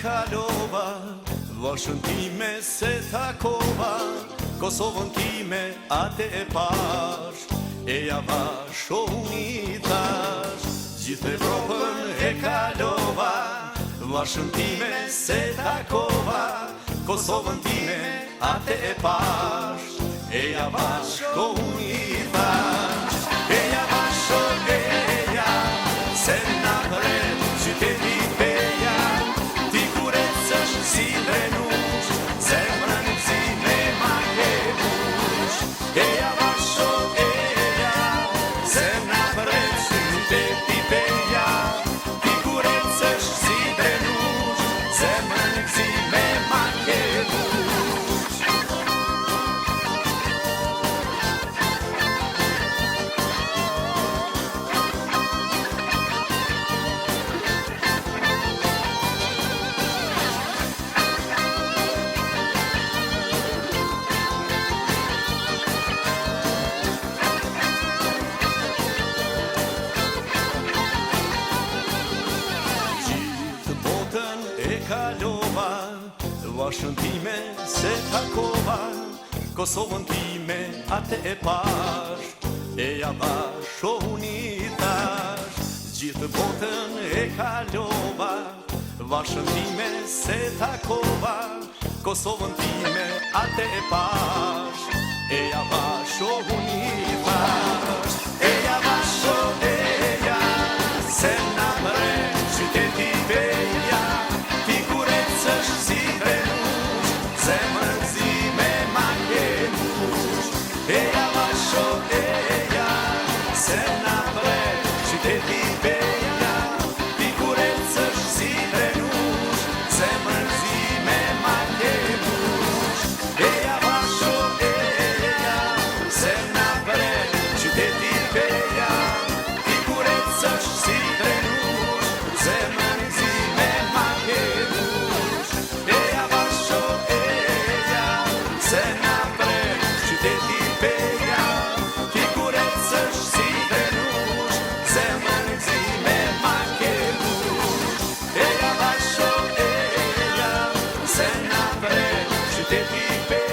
Kalova, Vashën time se takova, Kosovën time atë e pash, e java shohuni tash. Gjithë Evropën e kalova, Vashën time se takova, Kosovën time atë e pash, e java shohuni tash. E java shohëja, se na vret qyteti si drenush, zemrën si me makebush. Eja vasho eja, se na përreq qyteti peja, ti kurecësh si drenush, zemrën si me makebush. Kalova, Vashën time se takova, Kosovën time atë e pash, e java shohuni tash. Gjithë botën e kalova, Vashën time se takova, Kosovën time atë e pash, e java shohuni tash. E java shohëja, se na vret qyteti peja, si drenush, zemrën si me makebush. Eja vasho eja, se na vret qyteti peja, ti kurecësh si drenush, zemrën si me makebush. Eja vasho eja, se na vret qyteti peja, ti kurecësh si drenush, zemrën si me makebush. Se na vret qyteti peja, ti kurecësh si drenush, zemrën si me makebush. Eja vasho eja, se na vret qyteti peja.